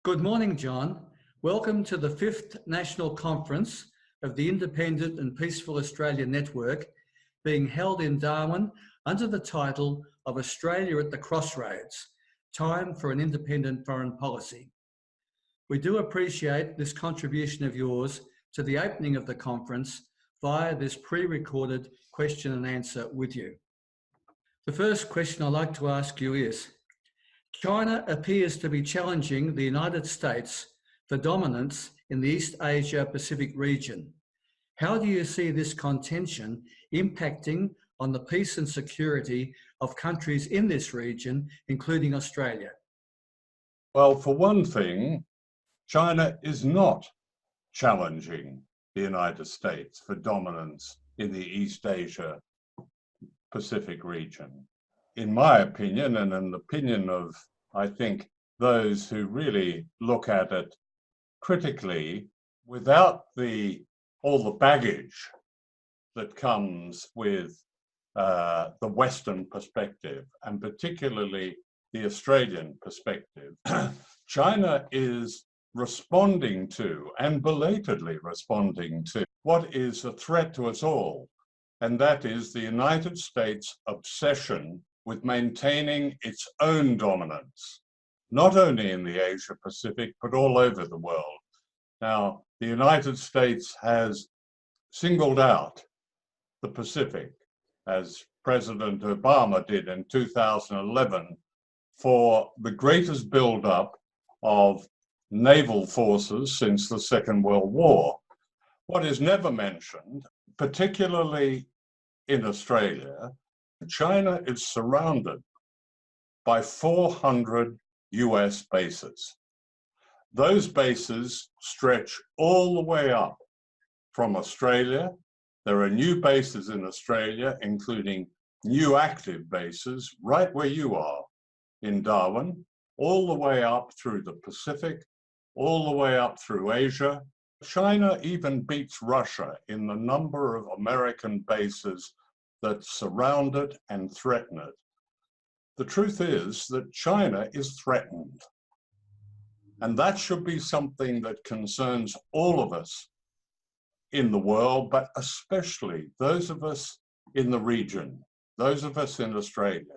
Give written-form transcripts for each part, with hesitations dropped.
Good morning, John. Welcome to the 5th National Conference of the Independent and Peaceful Australia Network, being held in Darwin under the title of Australia at the Crossroads, Time for an Independent Foreign Policy. We do appreciate this contribution of yours to the opening of the conference via this pre-recorded question and answer with you. The first question I'd like to ask you is, China appears to be challenging the United States for dominance in the East Asia Pacific region. How do you see this contention impacting on the peace and security of countries in this region, including Australia? Well, for one thing, China is not challenging the United States for dominance in the East Asia Pacific region. In my opinion, and in the opinion of, I think, those who really look at it critically, without all the baggage that comes with the Western perspective, and particularly the Australian perspective, China is responding to, and belatedly responding to, what is a threat to us all, and that is the United States' obsession with maintaining its own dominance, not only in the Asia Pacific, but all over the world. Now, the United States has singled out the Pacific, as President Obama did in 2011, for the greatest buildup of naval forces since the Second World War. What is never mentioned, particularly in Australia, China is surrounded by 400 US bases. Those bases stretch all the way up from Australia. There are new bases in Australia, including new active bases right where you are in Darwin, all the way up through the Pacific, all the way up through Asia. China even beats Russia in the number of American bases that surround it and threaten it. The truth is that China is threatened. And that should be something that concerns all of us in the world, but especially those of us in the region, those of us in Australia.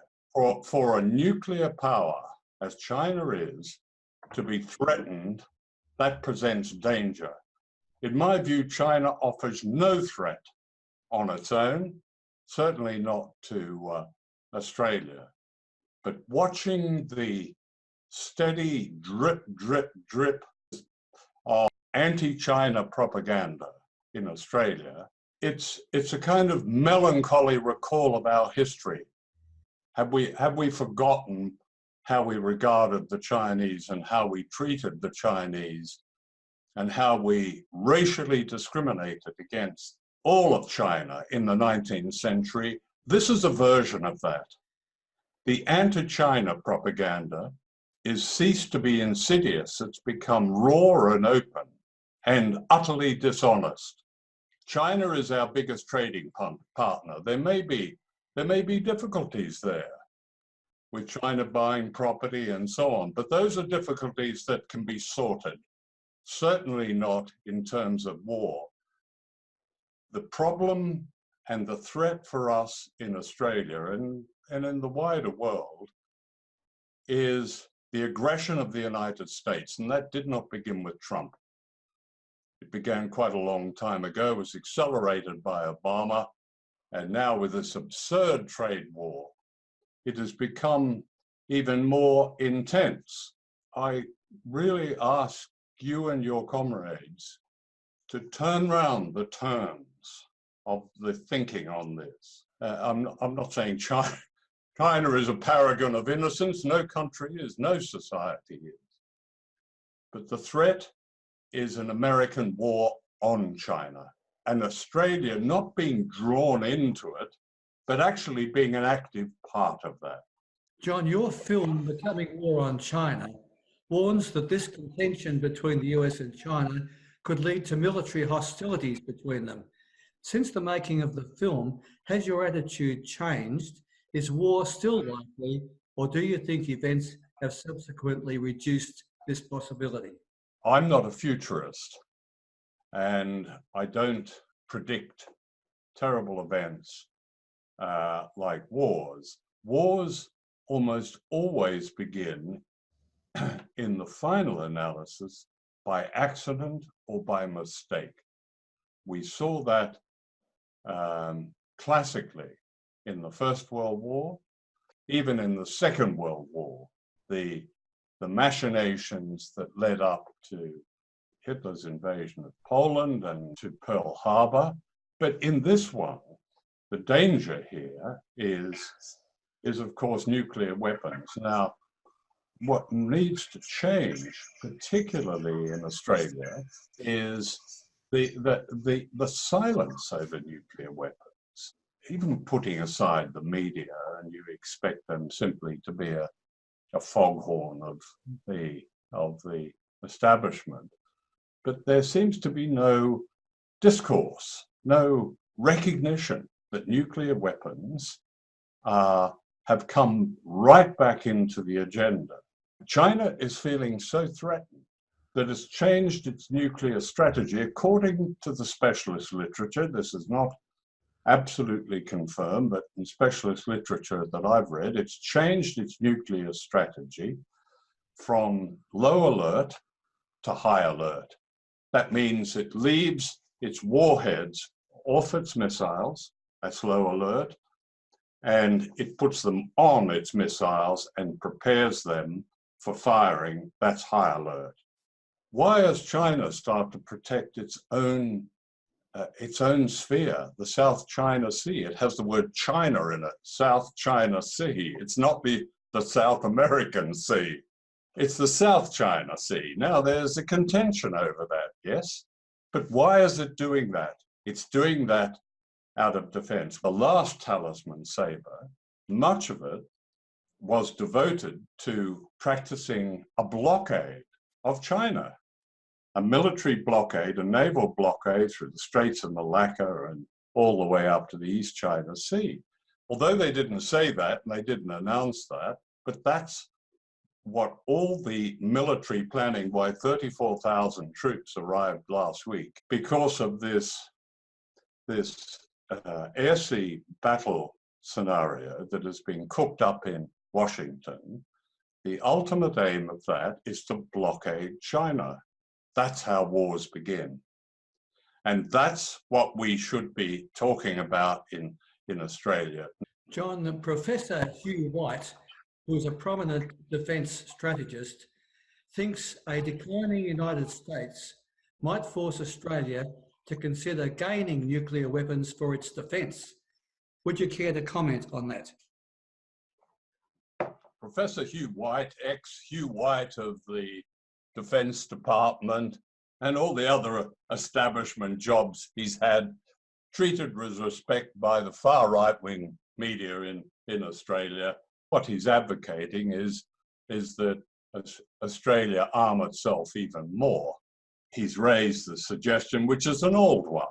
For a nuclear power, as China is, to be threatened, that presents danger. In my view, China offers no threat on its own, certainly not to Australia. But watching the steady drip, drip, drip of anti-China propaganda in Australia, it's a kind of melancholy recall of our history. Have we forgotten how we regarded the Chinese and how we treated the Chinese and how we racially discriminated against all of China in the 19th century? This is a version of that. The anti-China propaganda is ceased to be insidious. It's become raw and open and utterly dishonest. China is our biggest trading partner. There may be difficulties there with China buying property and so on, but those are difficulties that can be sorted, certainly not in terms of war. The problem and the threat for us in Australia and in the wider world is the aggression of the United States, and that did not begin with Trump. It began quite a long time ago, was accelerated by Obama, and now with this absurd trade war, it has become even more intense. I really ask you and your comrades to turn round the turns of the thinking on this. I'm not saying China is a paragon of innocence. No country is, no society is. But the threat is an American war on China, and Australia not being drawn into it, but actually being an active part of that. John, your film, The Coming War on China, warns that this contention between the US and China could lead to military hostilities between them. Since the making of the film, has your attitude changed? Is war still likely, or do you think events have subsequently reduced this possibility? I'm not a futurist, and I don't predict terrible events like wars. Wars almost always begin in the final analysis by accident or by mistake. We saw that classically in the First World War, even in the Second World War, the machinations that led up to Hitler's invasion of Poland and to Pearl Harbor. But in this one, the danger here is of course nuclear weapons. Now, what needs to change, particularly in Australia, is the silence over nuclear weapons. Even putting aside the media, and you expect them simply to be a foghorn of the establishment, but there seems to be no discourse, no recognition that nuclear weapons have come right back into the agenda. China is feeling so threatened that it's changed its nuclear strategy. According to the specialist literature, this is not absolutely confirmed, but in specialist literature that I've read, it's changed its nuclear strategy from low alert to high alert. That means it leaves its warheads off its missiles, that's low alert, and it puts them on its missiles and prepares them for firing, that's high alert. Why has China started to protect its own sphere, the South China Sea? It has the word China in it, South China Sea. It's not the South American Sea. It's the South China Sea. Now, there's a contention over that, yes? But why is it doing that? It's doing that out of defense. The last talisman saber, much of it was devoted to practicing a blockade of China, a military blockade, a naval blockade through the Straits of Malacca and all the way up to the East China Sea. Although they didn't say that, and they didn't announce that, but that's what all the military planning, why 34,000 troops arrived last week, because of this air-sea battle scenario that has been cooked up in Washington. The ultimate aim of that is to blockade China. That's how wars begin. And that's what we should be talking about in Australia. John, Professor Hugh White, who is a prominent defence strategist, thinks a declining United States might force Australia to consider gaining nuclear weapons for its defence. Would you care to comment on that? Professor Hugh White, ex-Hugh White of the Defence Department and all the other establishment jobs he's had, treated with respect by the far right-wing media in Australia. What he's advocating is that Australia arm itself even more. He's raised the suggestion, which is an old one.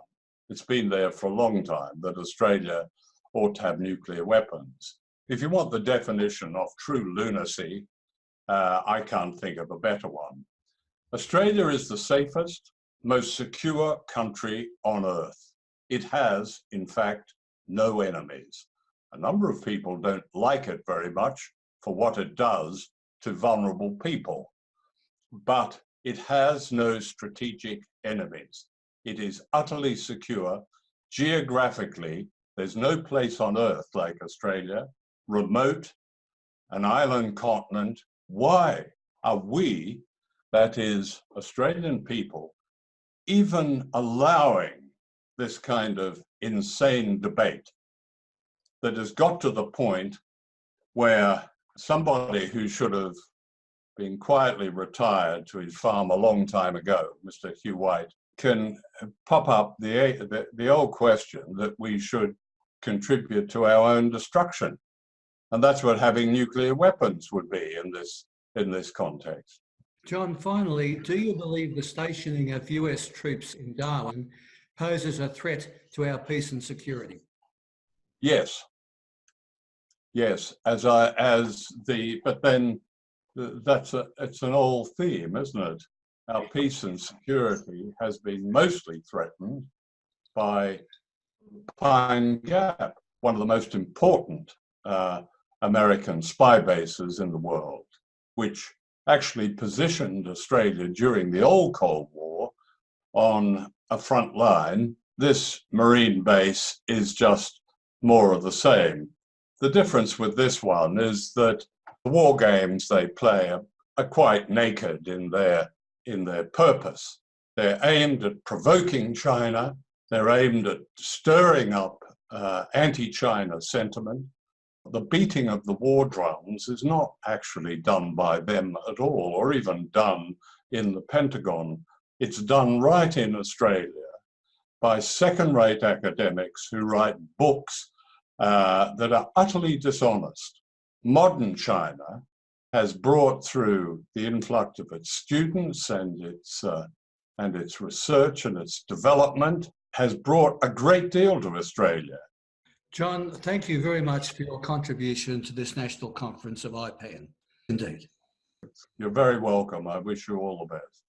It's been there for a long time, that Australia ought to have nuclear weapons. If you want the definition of true lunacy, I can't think of a better one. Australia is the safest, most secure country on earth. It has, in fact, no enemies. A number of people don't like it very much for what it does to vulnerable people, but it has no strategic enemies. It is utterly secure. Geographically, there's no place on earth like Australia, remote, an island continent. Why are we, that is, Australian people, even allowing this kind of insane debate that has got to the point where somebody who should have been quietly retired to his farm a long time ago, Mr. Hugh White, can pop up the old question that we should contribute to our own destruction. And that's what having nuclear weapons would be in this context. John, finally, do you believe the stationing of US troops in Darwin poses a threat to our peace and security? Yes. Yes, but then it's an old theme, isn't it? Our peace and security has been mostly threatened by Pine Gap, one of the most important American spy bases in the world, which actually positioned Australia during the old Cold War on a front line. This marine base is just more of the same. The difference with this one is that the war games they play are quite naked in their purpose. They're aimed at provoking China. They're aimed at stirring up anti-China sentiment. The beating of the war drums is not actually done by them at all, or even done in the Pentagon. It's done right in Australia by second-rate academics who write books that are utterly dishonest. Modern China has brought through the influx of its students and its research and its development has brought a great deal to Australia. John, thank you very much for your contribution to this national conference of IPAN. Indeed. You're very welcome. I wish you all the best.